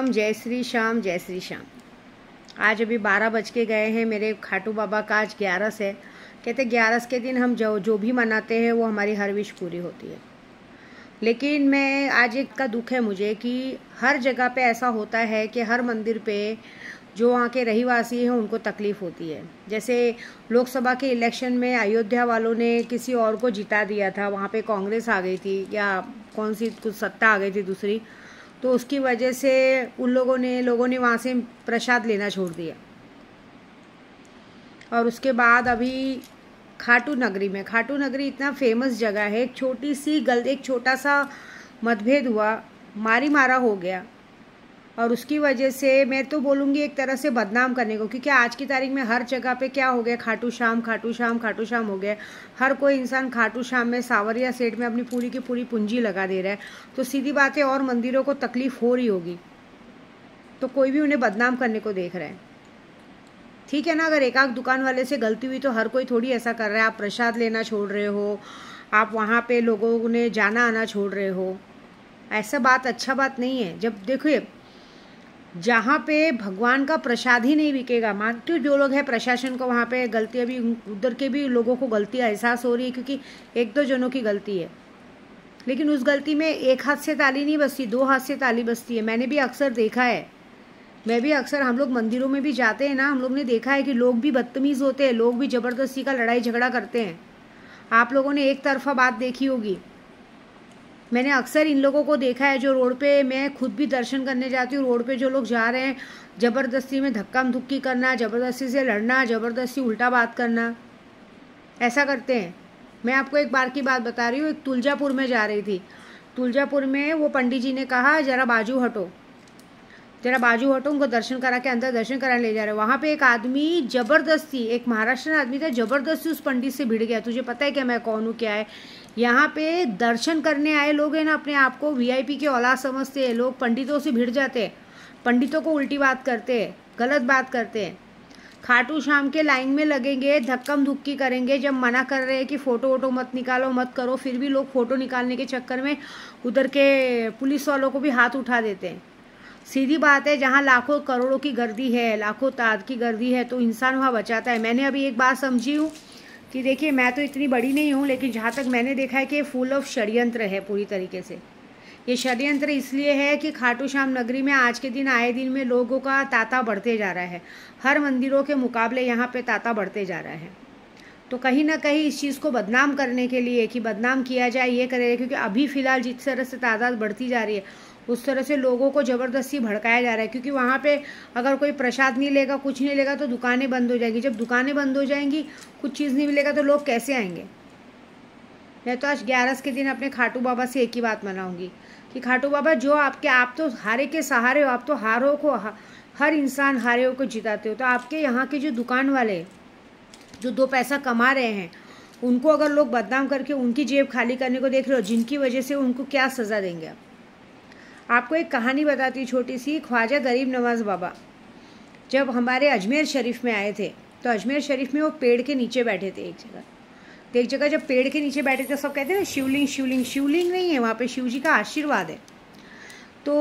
जय श्री श्याम, जय श्री श्याम। आज अभी 12 बज के गए हैं। मेरे खाटू बाबा का आज 11 है। कहते 11 के दिन हम जो भी मनाते हैं वो हमारी हर विश पूरी होती है। लेकिन मैं आज एक का दुख है मुझे कि हर जगह पे ऐसा होता है कि हर मंदिर पे जो वहाँ के रहीवासी हैं उनको तकलीफ़ होती है। जैसे लोकसभा के इलेक्शन में अयोध्या वालों ने किसी और को जिता दिया था, वहाँ पे कांग्रेस आ गई थी या कौन सी कुछ सत्ता आ गई थी दूसरी, तो उसकी वजह से उन लोगों ने वहाँ से प्रसाद लेना छोड़ दिया। और उसके बाद अभी खाटू नगरी इतना फेमस जगह है, एक छोटा सा मतभेद हुआ, मारा हो गया। और उसकी वजह से मैं तो बोलूँगी एक तरह से बदनाम करने को, क्योंकि आज की तारीख में हर जगह पे क्या हो गया, खाटू श्याम हो गया। हर कोई इंसान खाटू श्याम में, सावरिया सेठ में अपनी पूरी की पूरी पूंजी लगा दे रहा है। तो सीधी बात है, और मंदिरों को तकलीफ हो रही होगी तो कोई भी उन्हें बदनाम करने को देख रहा है। ठीक है ना, अगर एक आध दुकान वाले से गलती हुई तो हर कोई थोड़ी ऐसा कर रहा है। आप प्रसाद लेना छोड़ रहे हो, आप वहाँ पे लोगों ने जाना आना छोड़ रहे हो, ऐसा बात अच्छा बात नहीं है। जब देखिए, जहाँ पे भगवान का प्रसाद ही नहीं बिकेगा, मानती हूँ जो लोग हैं प्रशासन को वहाँ पे गलती, अभी उधर के भी लोगों को गलती एहसास हो रही है, क्योंकि एक दो जनों की गलती है। लेकिन उस गलती में एक हाथ से ताली नहीं बजती, दो हाथ से ताली बजती है। मैंने भी अक्सर देखा है, हम लोग मंदिरों में भी जाते हैं ना, हम लोग ने देखा है कि लोग भी बदतमीज़ होते हैं, लोग भी ज़बरदस्ती का लड़ाई झगड़ा करते हैं। आप लोगों ने एक तरफा बात देखी होगी। मैंने अक्सर इन लोगों को देखा है जो रोड पे, मैं खुद भी दर्शन करने जाती हूँ, रोड पे जो लोग जा रहे हैं ज़बरदस्ती में धक्का धुक्की करना, ज़बरदस्ती से लड़ना, ज़बरदस्ती उल्टा बात करना, ऐसा करते हैं। मैं आपको एक बार की बात बता रही हूँ। एक तुलजापुर में जा रही थी, तुलजापुर में वो पंडित जी ने कहा जरा बाजू हटो, उनको दर्शन करा के अंदर दर्शन कराने ले जा रहे। वहाँ पे एक आदमी ज़बरदस्ती, एक महाराष्ट्र आदमी था, ज़बरदस्ती उस पंडित से भिड़ गया। तुझे पता है क्या मैं कौन हूँ, क्या है। यहाँ पे दर्शन करने आए लोग हैं ना, अपने आप को वीआईपी के औलाद समझते हैं लोग, पंडितों से भिड़ जाते हैं, पंडितों को उल्टी बात करते हैं, गलत बात करते हैं। खाटू श्याम के लाइन में लगेंगे, धक्कम धुक्की करेंगे। जब मना कर रहे हैं कि फ़ोटो वोटो मत निकालो, मत करो, फिर भी लोग फ़ोटो निकालने के चक्कर में उधर के पुलिस वालों को भी हाथ उठा देते हैं। सीधी बात है, जहाँ लाखों करोड़ों की गर्दी है, लाखों ताद की गर्दी है, तो इंसान वहाँ बचाता है। मैंने अभी एक बात समझी हूँ कि देखिए, मैं तो इतनी बड़ी नहीं हूँ, लेकिन जहाँ तक मैंने देखा है कि ये फुल ऑफ षड्यंत्र है पूरी तरीके से। ये षड्यंत्र इसलिए है कि खाटू श्याम नगरी में आज के दिन, आए दिन में लोगों का तांता बढ़ते जा रहा है। हर मंदिरों के मुकाबले यहाँ पे तांता बढ़ते जा रहा है। तो कहीं ना कहीं इस चीज़ को बदनाम करने के लिए, कि बदनाम किया जाए, ये करे, क्योंकि अभी फ़िलहाल जिस तरह से तादाद बढ़ती जा रही है उस तरह से लोगों को ज़बरदस्ती भड़काया जा रहा है। क्योंकि वहाँ पे अगर कोई प्रसाद नहीं लेगा, कुछ नहीं लेगा, तो दुकानें बंद हो जाएंगी। जब दुकानें बंद हो जाएंगी, कुछ चीज़ नहीं मिलेगा, तो लोग कैसे आएंगे। मैं तो आज 11 के दिन अपने खाटू बाबा से एक ही बात मनाऊंगी कि खाटू बाबा, जो आप तो हारे के सहारे हो, आप तो हारों को, हर इंसान हारे को जिताते हो। तो आपके यहाँ के जो दुकान वाले जो 2 पैसा कमा रहे हैं, उनको अगर लोग बदनाम करके उनकी जेब खाली करने को देख रहे हो, जिनकी वजह से उनको क्या सज़ा देंगे आप। आपको एक कहानी बताती हूँ छोटी सी। ख्वाजा गरीब नवाज़ बाबा जब हमारे अजमेर शरीफ में आए थे, तो अजमेर शरीफ में वो पेड़ के नीचे बैठे थे एक जगह। जब पेड़ के नीचे बैठे थे, सब कहते हैं ना शिवलिंग नहीं है वहाँ पे, शिव जी का आशीर्वाद है। तो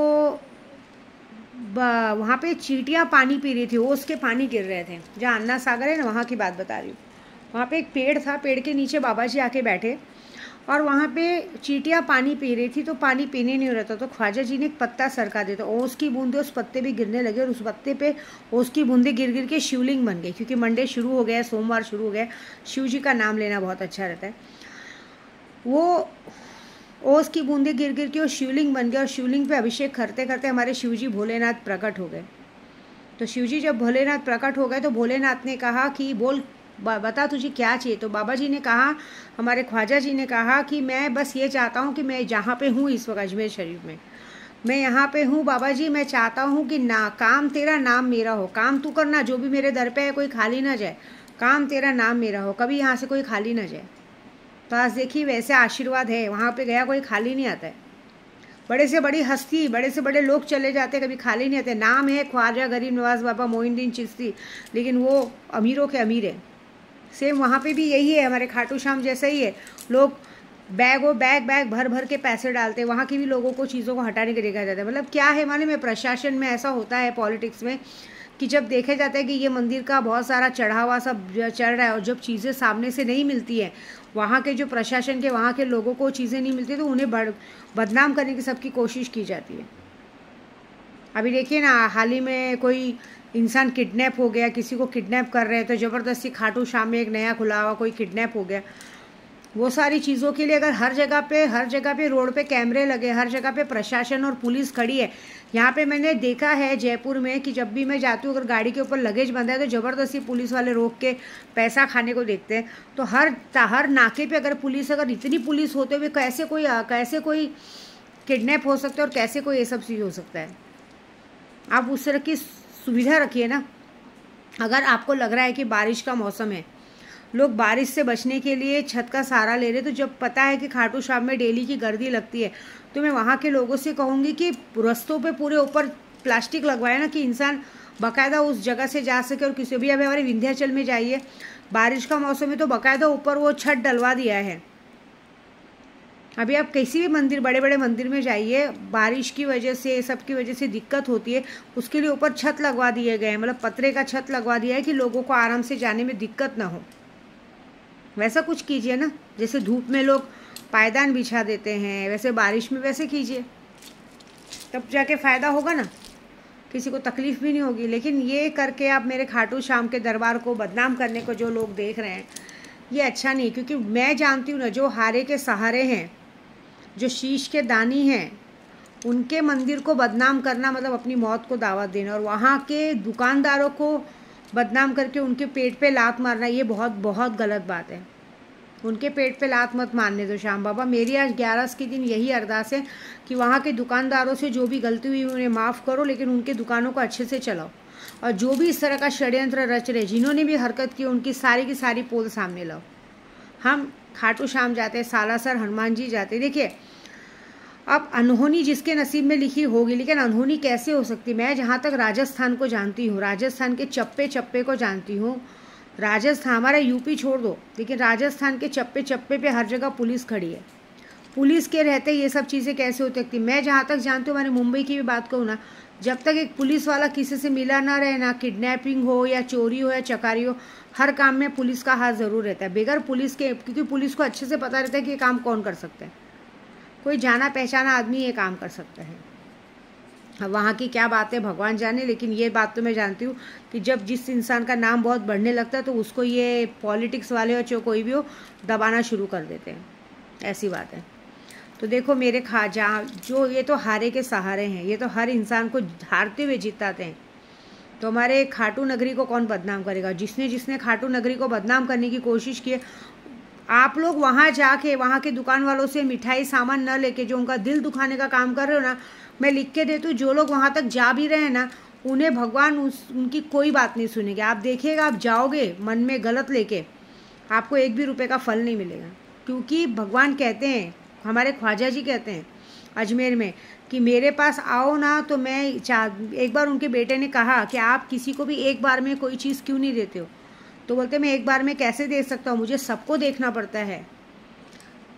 वहाँ पे चींटियाँ पानी पी रही थी, वो उसके पानी गिर रहे थे। जहाँ अन्ना सागर है ना, वहाँ की बात बता रही हूँ। वहाँ पे एक पेड़ था, पेड़ के नीचे बाबा जी आके बैठे, और वहाँ पे चींटियाँ पानी पी रही थी, तो पानी पीने नहीं हो रहा था। तो ख्वाजा जी ने एक पत्ता सरका दिया, तो ओस की बूंदे उस पत्ते पे गिरने लगे, और उस पत्ते पे ओस की बूंदे गिर के शिवलिंग बन गई। क्योंकि मंडे शुरू हो गया, सोमवार शुरू हो गया, शिव जी का नाम लेना बहुत अच्छा रहता है। वो ओस की बूंदे गिर के वो शिवलिंग बन गया, और शिवलिंग पे अभिषेक करते करते हमारे शिव जी भोलेनाथ प्रकट हो गए। तो शिव जी जब भोलेनाथ प्रकट हो गए, तो भोलेनाथ ने कहा कि बोल, बता तुझे क्या चाहिए। तो बाबा जी ने कहा, हमारे ख्वाजा जी ने कहा कि मैं बस ये चाहता हूँ कि मैं जहाँ पे हूँ इस वक्त अजमेर शरीफ में, मैं यहाँ पे हूँ बाबा जी, मैं चाहता हूँ कि ना काम तेरा नाम मेरा हो। काम तू करना, जो भी मेरे दर पे है कोई खाली ना जाए, काम तेरा नाम मेरा हो, कभी यहाँ से कोई खाली ना जाए। तो आज देखिए, वैसे आशीर्वाद है, वहाँ पे गया कोई खाली नहीं आता है। बड़े से बड़ी हस्ती, बड़े से बड़े लोग चले जाते, कभी खाली नहीं आते। नाम है ख्वाजा गरीब नवाज़ बाबा मोइनुद्दीन चिश्ती, लेकिन वो अमीरों के अमीर है। सेम वहाँ पे भी यही है, हमारे खाटू श्याम जैसा ही है। लोग बैग बैग भर भर के पैसे डालते हैं, वहाँ की भी लोगों को चीज़ों को हटाने के देखा जाता है। मतलब क्या है माने में प्रशासन में ऐसा होता है पॉलिटिक्स में कि जब देखा जाता है कि ये मंदिर का बहुत सारा चढ़ावा सब चल रहा है और जब चीज़ें सामने से नहीं मिलती है, वहाँ के जो प्रशासन के वहाँ के लोगों को चीज़ें नहीं मिलती, तो उन्हें बदनाम करने की सबकी कोशिश की जाती है। अभी देखिए ना, हाल ही में कोई इंसान किडनैप हो गया, किसी को किडनैप कर रहे हैं तो ज़बरदस्ती खाटू श्याम में एक नया खुला हुआ कोई किडनैप हो गया। वो सारी चीज़ों के लिए अगर हर जगह पे रोड पे कैमरे लगे, हर जगह पे प्रशासन और पुलिस खड़ी है। यहाँ पे मैंने देखा है जयपुर में कि जब भी मैं जाती हूँ, अगर गाड़ी के ऊपर लगेज बंधा है तो ज़बरदस्ती पुलिस वाले रोक के पैसा खाने को देखते हैं। तो हर नाके पे अगर इतनी पुलिस होते हुए कैसे कोई किडनैप हो सकता है और कैसे कोई ये सब चीज़ हो सकता है। आप उस तरह की सुविधा रखिए ना। अगर आपको लग रहा है कि बारिश का मौसम है, लोग बारिश से बचने के लिए छत का सहारा ले रहे, तो जब पता है कि खाटू श्याम में डेली की गर्दी लगती है, तो मैं वहाँ के लोगों से कहूँगी कि रास्तों पे पूरे ऊपर प्लास्टिक लगवाए ना, कि इंसान बाकायदा उस जगह से जा सके। और किसी भी, अभी हमारे विंध्याचल में जाइए, बारिश का मौसम है तो बाकायदा ऊपर वो छत डलवा दिया है। अभी आप किसी भी मंदिर, बड़े बड़े मंदिर में जाइए, बारिश की वजह से, सब की वजह से दिक्कत होती है, उसके लिए ऊपर छत लगवा दिए गए हैं, मतलब पतरे का छत लगवा दिया है कि लोगों को आराम से जाने में दिक्कत ना हो। वैसा कुछ कीजिए ना, जैसे धूप में लोग पायदान बिछा देते हैं, वैसे बारिश में वैसे कीजिए, तब जाके फ़ायदा होगा ना, किसी को तकलीफ़ भी नहीं होगी। लेकिन ये करके आप मेरे खाटू श्याम के दरबार को बदनाम करने को जो लोग देख रहे हैं, ये अच्छा नहीं। क्योंकि मैं जानती हूँ ना, जो हारे के सहारे हैं, जो शीश के दानी हैं, उनके मंदिर को बदनाम करना मतलब अपनी मौत को दावत देना। और वहाँ के दुकानदारों को बदनाम करके उनके पेट पे लात मारना, ये बहुत बहुत गलत बात है। उनके पेट पे लात मत मारने दो श्याम बाबा। मेरी आज 11 के दिन यही अरदास है कि वहाँ के दुकानदारों से जो भी गलती हुई उन्हें माफ़ करो, लेकिन उनके दुकानों को अच्छे से चलाओ। और जो भी इस तरह का षड्यंत्र रच रहे, जिन्होंने भी हरकत की, उनकी की सारी पोल सामने लाओ। हम खाटू श्याम जाते हैं, सालासर हनुमान जी जाते हैं। देखिए, अब अनहोनी जिसके नसीब में लिखी होगी, लेकिन अनहोनी कैसे हो सकती। मैं जहाँ तक राजस्थान को जानती हूँ, राजस्थान के चप्पे चप्पे को जानती हूँ, राजस्थान, हमारा यूपी छोड़ दो, लेकिन राजस्थान के चप्पे चप्पे पे हर जगह पुलिस खड़ी है। पुलिस के रहते ये सब चीज़ें कैसे हो सकती। मैं जहाँ तक जानती हूँ, मैंने मुंबई की भी बात कहूँ ना, जब तक एक पुलिस वाला किसी से मिला ना रहे ना, किडनैपिंग हो या चोरी हो या चकारी हो, हर काम में पुलिस का हाथ ज़रूर रहता है। बगैर पुलिस के, क्योंकि पुलिस को अच्छे से पता रहता है कि ये काम कौन कर सकता है, कोई जाना पहचाना आदमी ये काम कर सकता है। अब वहाँ की क्या बात है भगवान जाने, लेकिन ये बात तो मैं जानती हूँ कि जब जिस इंसान का नाम बहुत बढ़ने लगता है, तो उसको ये पॉलिटिक्स वाले हो चाहे कोई भी हो, दबाना शुरू कर देते हैं। ऐसी बात है। तो देखो मेरे जहाँ जो ये तो हारे के सहारे हैं, ये तो हर इंसान को हारते हुए जिताते हैं। तो हमारे खाटू नगरी को कौन बदनाम करेगा। जिसने खाटू नगरी को बदनाम करने की कोशिश की है, आप लोग वहाँ जाके वहाँ के दुकान वालों से मिठाई सामान न लेके, जो उनका दिल दुखाने का काम कर रहे हो ना, मैं लिख के देती हूँ, जो लोग वहाँ तक जा भी रहे हैं ना, उन्हें भगवान उनकी कोई बात नहीं सुनेंगे। आप देखिएगा, आप जाओगे मन में गलत लेके, आपको 1 भी रुपये का फल नहीं मिलेगा। क्योंकि भगवान कहते हैं, हमारे ख्वाजा जी कहते हैं अजमेर में कि मेरे पास आओ ना, तो मैं एक बार उनके बेटे ने कहा कि आप किसी को भी एक बार में कोई चीज़ क्यों नहीं देते हो। तो बोलते मैं एक बार में कैसे दे सकता हूँ, मुझे सबको देखना पड़ता है।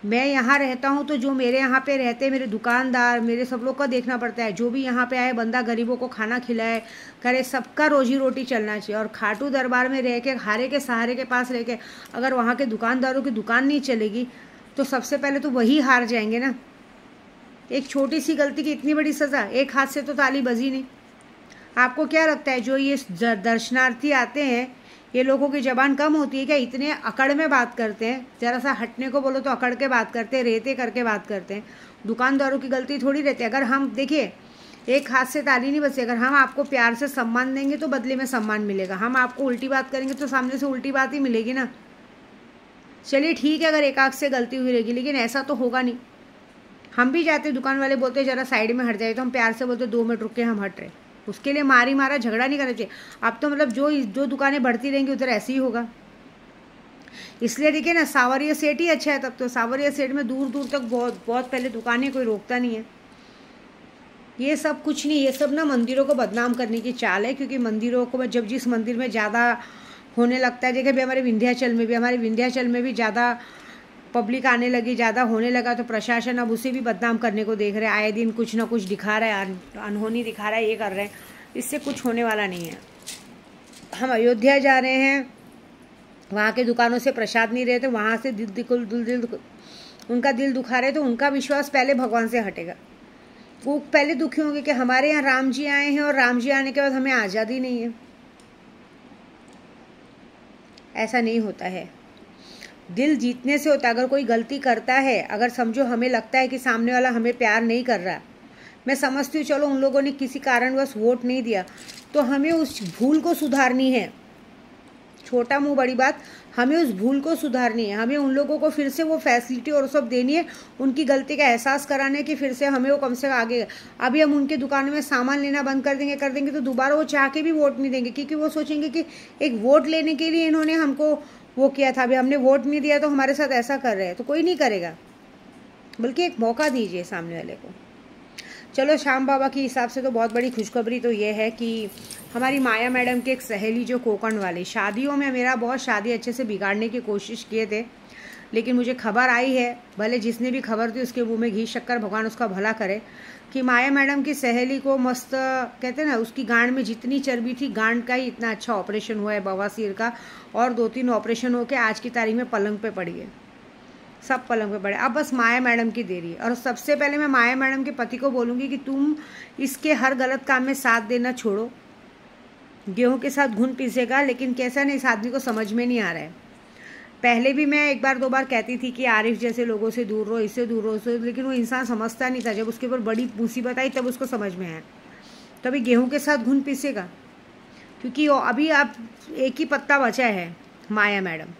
मैं यहाँ रहता हूँ तो जो मेरे यहाँ पे रहते हैं, मेरे दुकानदार, मेरे सब लोग का देखना पड़ता है। जो भी यहाँ पे आए बंदा गरीबों को खाना खिलाए करे, सबका रोजी रोटी चलना चाहिए। और खाटू दरबार में रह के, हारे के सहारे के पास रह के, अगर वहाँ के दुकानदारों की दुकान नहीं चलेगी, तो सबसे पहले तो वही हार जाएंगे ना। एक छोटी सी गलती की इतनी बड़ी सज़ा, एक हाथ से तो ताली बजी नहीं। आपको क्या लगता है जो ये दर्शनार्थी आते हैं, ये लोगों की ज़बान कम होती है क्या? इतने अकड़ में बात करते हैं, ज़रा सा हटने को बोलो तो अकड़ के बात करते हैं, रेते करके बात करते हैं। दुकानदारों की गलती थोड़ी रहती है। अगर हम देखिए, एक हाथ से ताली नहीं बजती। अगर हम आपको प्यार से सम्मान देंगे तो बदले में सम्मान मिलेगा। हम आपको उल्टी बात करेंगे तो सामने से उल्टी बात ही मिलेगी ना। चलिए ठीक है, अगर एक आँख से गलती हुई रहेगी, लेकिन ऐसा तो होगा नहीं। हम भी जाते, दुकान वाले बोलते ज़रा साइड में हट जाए, तो हम प्यार से बोलते 2 मिनट रुक के हम हट रहे। उसके लिए मारा झगड़ा नहीं करना चाहिए। अब तो मतलब जो दुकानें बढ़ती रहेंगी उधर ऐसे ही होगा। इसलिए देखिए ना, सावरिया सेठ ही अच्छा है। तब तो सावरिया सेठ में दूर दूर तक बहुत पहले दुकानें, कोई रोकता नहीं है। ये सब कुछ नहीं, ये सब ना मंदिरों को बदनाम करने की चाल है। क्योंकि मंदिरों को जब जिस मंदिर में ज़्यादा होने लगता है, देखिए हमारे विंध्याचल में भी ज़्यादा पब्लिक आने लगी, ज़्यादा होने लगा तो प्रशासन अब उसे भी बदनाम करने को देख रहे हैं। आए दिन कुछ ना कुछ दिखा रहा है, अनहोनी दिखा रहा है, ये कर रहे हैं। इससे कुछ होने वाला नहीं है। हम अयोध्या जा रहे हैं, वहाँ के दुकानों से प्रसाद नहीं रहे तो वहाँ से उनका दिल दुखा रहे तो उनका विश्वास पहले भगवान से हटेगा। वो पहले दुखी होंगे कि हमारे यहाँ राम जी आए हैं और राम जी आने के बाद हमें आज़ादी नहीं है। ऐसा नहीं होता है। दिल जीतने से होता है। अगर कोई गलती करता है, अगर समझो हमें लगता है कि सामने वाला हमें प्यार नहीं कर रहा, मैं समझती हूँ चलो उन लोगों ने किसी कारणवश वोट नहीं दिया, तो हमें उस भूल को सुधारनी है। छोटा मुंह बड़ी बात, हमें उस भूल को सुधारनी है। हमें उन लोगों को फिर से वो फैसिलिटी और सब देनी है, उनकी गलती का एहसास कराना है कि फिर से हमें वो कम से कम आगे। अभी हम उनके दुकानों में सामान लेना बंद कर देंगे तो दोबारा वो चाह के भी वोट नहीं देंगे, क्योंकि वो सोचेंगे कि एक वोट लेने के लिए इन्होंने हमको वो किया था, अभी हमने वोट नहीं दिया तो हमारे साथ ऐसा कर रहे हैं। तो कोई नहीं करेगा, बल्कि एक मौका दीजिए सामने वाले को। चलो, श्याम बाबा के हिसाब से तो बहुत बड़ी खुशखबरी तो ये है कि हमारी माया मैडम की एक सहेली जो कोकण वाली, शादियों में मेरा बहुत शादी अच्छे से बिगाड़ने की कोशिश किए थे, लेकिन मुझे खबर आई है, भले जिसने भी खबर दी उसके मुंह में घी शक्कर, भगवान उसका भला करे, कि माया मैडम की सहेली को मस्त कहते हैं ना, उसकी गांड में जितनी चर्बी थी, गांड का ही इतना अच्छा ऑपरेशन हुआ है बवासीर का, और 2-3 ऑपरेशन होकर आज की तारीख में पलंग पे पड़ी है, सब पलंग पे पड़े। अब बस माया मैडम की देरी है। और सबसे पहले मैं माया मैडम के पति को बोलूँगी कि तुम इसके हर गलत काम में साथ देना छोड़ो। गेहूं के साथ घुन पीसेगा, लेकिन कैसा नहीं, इस आदमी को समझ में नहीं आ रहा है। पहले भी मैं 1-2 बार कहती थी कि आरिफ जैसे लोगों से दूर रहो, इससे दूर रहो, लेकिन वो इंसान समझता नहीं था। जब उसके ऊपर बड़ी मुसीबत आई तब उसको समझ में आया। तो अभी गेहूँ के साथ घुन पीसेगा, क्योंकि अभी आप एक ही पत्ता बचा है, माया मैडम।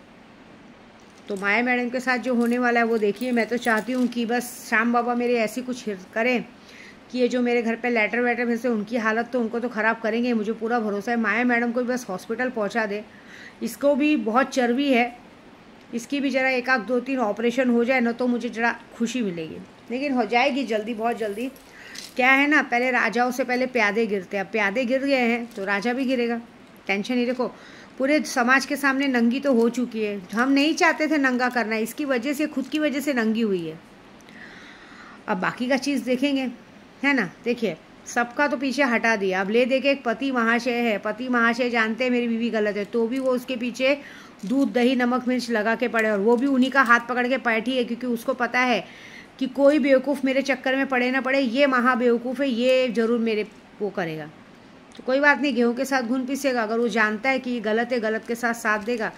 तो माया मैडम के साथ जो होने वाला है वो देखिए। मैं तो चाहती हूँ कि बस श्याम बाबा मेरे ऐसी कुछ करें कि ये जो मेरे घर पे लेटर वेटर भेजते हैं उनकी हालत तो उनको तो ख़राब करेंगे, मुझे पूरा भरोसा है। माया मैडम को भी बस हॉस्पिटल पहुँचा दे। इसको भी बहुत चर्बी है, इसकी भी ज़रा 1-2-3 ऑपरेशन हो जाए ना तो मुझे ज़रा खुशी मिलेगी, लेकिन हो जाएगी जल्दी, बहुत जल्दी। क्या है ना, पहले राजाओं से पहले प्यादे गिरते हैं। अब प्यादे गिर गए हैं तो राजा भी गिरेगा, टेंशन नहीं। देखो, पूरे समाज के सामने नंगी तो हो चुकी है। हम नहीं चाहते थे नंगा करना, इसकी वजह से, खुद की वजह से नंगी हुई है। अब बाकी का चीज़ देखेंगे, है ना। देखिए, सबका तो पीछे हटा दिया। अब ले दे के एक पति महाशय है, पति महाशय जानते हैं मेरी बीवी गलत है, तो भी वो उसके पीछे दूध दही नमक मिर्च लगा के पड़े, और वो भी उन्हीं का हाथ पकड़ के बैठी है, क्योंकि उसको पता है कि कोई बेवकूफ़ मेरे चक्कर में पड़े ना पड़े, ये महा बेवकूफ़ है, ये ज़रूर मेरे वो करेगा। तो कोई बात नहीं, गेहूं के साथ घुन पीसेगा। अगर वो जानता है कि ये गलत है, गलत के साथ देगा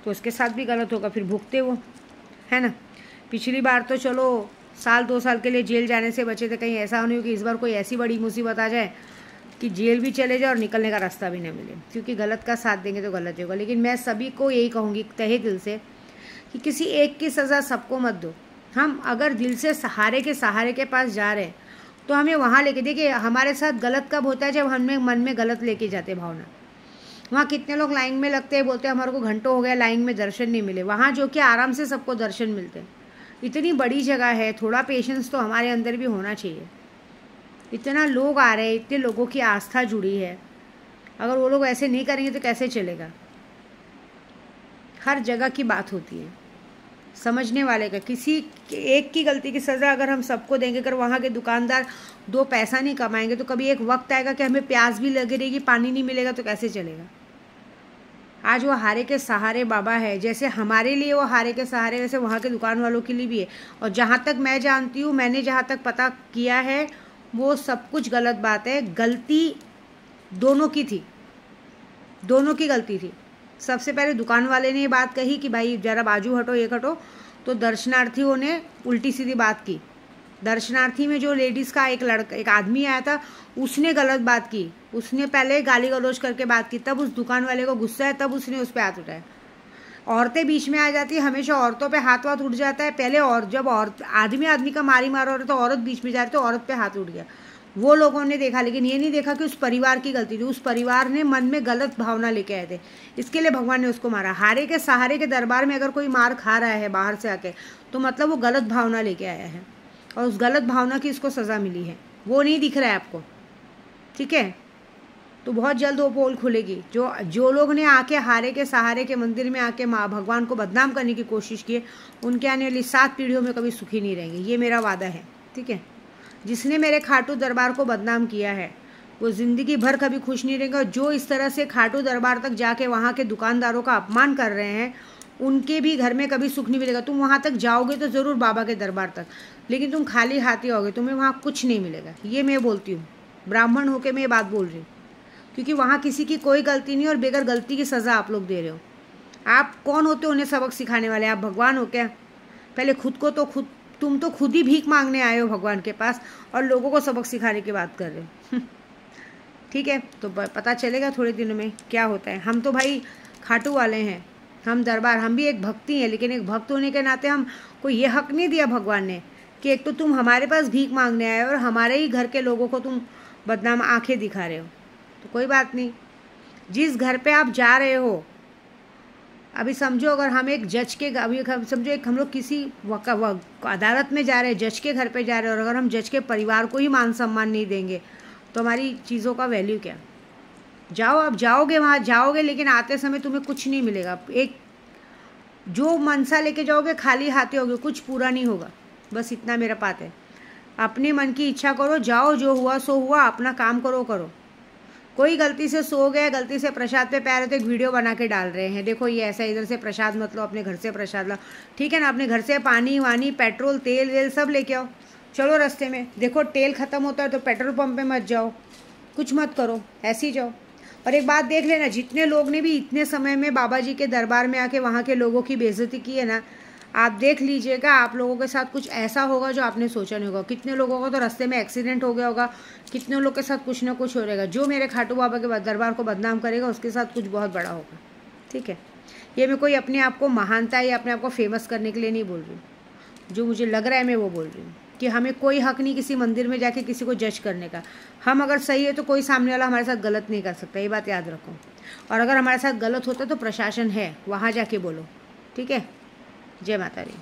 तो उसके साथ भी गलत होगा, फिर भुगते वो, है ना। पिछली बार तो चलो 1-2 साल के लिए जेल जाने से बचे थे, कहीं ऐसा नहीं हो कि इस बार कोई ऐसी बड़ी मुसीबत आ जाए कि जेल भी चले जाए और निकलने का रास्ता भी नहीं मिले, क्योंकि गलत का साथ देंगे तो गलत ही होगा। लेकिन मैं सभी को यही कहूँगी तहे दिल से कि किसी एक की सज़ा सबको मत दो। हम अगर दिल से सहारे के पास जा रहे हैं तो हमें वहाँ लेके, देखिए हमारे साथ गलत कब होता है, जब हमें मन में गलत लेके जाते भावना। वहाँ कितने लोग लाइन में लगते हैं, बोलते हैं हमारे को घंटों हो गया लाइन में, दर्शन नहीं मिले। वहाँ जो कि आराम से सबको दर्शन मिलते हैं। इतनी बड़ी जगह है, थोड़ा पेशेंस तो हमारे अंदर भी होना चाहिए। इतना लोग आ रहे हैं, इतने लोगों की आस्था जुड़ी है, अगर वो लोग ऐसे नहीं करेंगे तो कैसे चलेगा। हर जगह की बात होती है, समझने वाले का। किसी एक की गलती की सज़ा अगर हम सबको देंगे, अगर वहाँ के दुकानदार 2 पैसा नहीं कमाएंगे तो कभी एक वक्त आएगा कि हमें प्यास भी लगी रहेगी, पानी नहीं मिलेगा तो कैसे चलेगा। आज वो हारे के सहारे बाबा है, जैसे हमारे लिए वो हारे के सहारे, वैसे वहाँ के दुकान वालों के लिए भी है। और जहाँ तक मैं जानती हूँ, मैंने जहाँ तक पता किया है, वो सब कुछ गलत बात है। गलती दोनों की थी, दोनों की गलती थी। सबसे पहले दुकान वाले ने ये बात कही कि भाई ज़रा बाजू हटो, ये हटो, तो दर्शनार्थियों ने उल्टी सीधी बात की। दर्शनार्थी में जो लेडीज़ का एक आदमी आया था, उसने गलत बात की। उसने पहले गाली गलौज करके बात की, तब उस दुकान वाले को गुस्सा है, तब उसने उस पर हाथ उठाया। औरतें बीच में आ जाती है, हमेशा औरतों पे हाथ उठ जाता है पहले। और जब आदमी का मारी मार हो रहा तो औरत बीच में जा रही तो औरत पे हाथ उठ गया। वो लोगों ने देखा, लेकिन ये नहीं देखा कि उस परिवार की गलती थी। उस परिवार ने मन में गलत भावना लेके आए थे, इसके लिए भगवान ने उसको मारा। हारे के सहारे के दरबार में अगर कोई मार खा रहा है बाहर से आके, तो मतलब वो गलत भावना लेके आया है, और उस गलत भावना की इसको सज़ा मिली है। वो नहीं दिख रहा है आपको, ठीक है। तो बहुत जल्द वो पोल खुलेगी। जो जो लोग ने आके हारे के सहारे के मंदिर में आके माँ भगवान को बदनाम करने की कोशिश की है, उनके आने वाली 7 पीढ़ियों में कभी सुखी नहीं रहेंगे, ये मेरा वादा है, ठीक है। जिसने मेरे खाटू दरबार को बदनाम किया है वो ज़िंदगी भर कभी खुश नहीं रहेगा। जो इस तरह से खाटू दरबार तक जाके वहाँ के दुकानदारों का अपमान कर रहे हैं, उनके भी घर में कभी सुख नहीं मिलेगा। तुम वहाँ तक जाओगे तो ज़रूर बाबा के दरबार तक, लेकिन तुम खाली हाथी आओगे, तुम्हें वहाँ कुछ नहीं मिलेगा। ये मैं बोलती हूँ, ब्राह्मण होकर मैं ये बात बोल रही हूँ, क्योंकि वहाँ किसी की कोई गलती नहीं और बेगर गलती की सज़ा आप लोग दे रहे हो। आप कौन होते हो उन्हें सबक सिखाने वाले? आप भगवान हो क्या? पहले खुद को तो तुम तो खुद ही भीख मांगने आए हो भगवान के पास और लोगों को सबक सिखाने की बात कर रहे हो। ठीक है, तो पता चलेगा थोड़े दिनों में क्या होता है। हम तो भाई खाटू वाले हैं, हम दरबार, हम भी एक भक्ति हैं, लेकिन एक भक्त होने के नाते हम को ये हक नहीं दिया भगवान ने कि एक तो तुम हमारे पास भीख मांगने आए और हमारे ही घर के लोगों को तुम बदनाम आंखें दिखा रहे हो। तो कोई बात नहीं, जिस घर पे आप जा रहे हो, अभी समझो अगर हम एक जज के, अभी समझो एक हम लोग किसी अदालत में जा रहे हैं, जज के घर पे जा रहे हैं, और अगर हम जज के परिवार को ही मान सम्मान नहीं देंगे तो हमारी चीज़ों का वैल्यू क्या? जाओ, आप जाओगे, वहाँ जाओगे, लेकिन आते समय तुम्हें कुछ नहीं मिलेगा। एक जो मनसा लेके जाओगे खाली हाथे होगे, कुछ पूरा नहीं होगा। बस इतना मेरा बात है। अपने मन की इच्छा करो, जाओ, जो हुआ सो हुआ, अपना काम करो। कोई गलती से सो गया, गलती से प्रसाद पे पैर, तो एक वीडियो बना के डाल रहे हैं, देखो ये ऐसा, इधर से प्रसाद मत लो, अपने घर से प्रसाद लो, ठीक है ना। अपने घर से पानी वानी, पेट्रोल, तेल वेल सब लेके आओ। चलो रास्ते में देखो तेल ख़त्म होता है तो पेट्रोल पंप पे मत जाओ, कुछ मत करो, ऐसे ही जाओ। और एक बात देख लेना, जितने लोग ने भी इतने समय में बाबा जी के दरबार में आके वहाँ के लोगों की बेइज्जती की है ना, आप देख लीजिएगा, आप लोगों के साथ कुछ ऐसा होगा जो आपने सोचा नहीं होगा। कितने लोगों का तो रास्ते में एक्सीडेंट हो गया होगा, कितने लोग के साथ कुछ ना कुछ हो रहेगा। जो मेरे खाटू बाबा के दरबार को बदनाम करेगा उसके साथ कुछ बहुत बड़ा होगा, ठीक है। ये मैं कोई अपने आप को महानता या अपने आप को फेमस करने के लिए नहीं बोल रही हूँ, जो मुझे लग रहा है मैं वो बोल रही हूँ कि हमें कोई हक नहीं किसी मंदिर में जाके किसी को जज करने का। हम अगर सही है तो कोई सामने वाला हमारे साथ गलत नहीं कर सकता, ये बात याद रखो। और अगर हमारे साथ गलत होता तो प्रशासन है, वहाँ जाके बोलो, ठीक है। जय माता दी।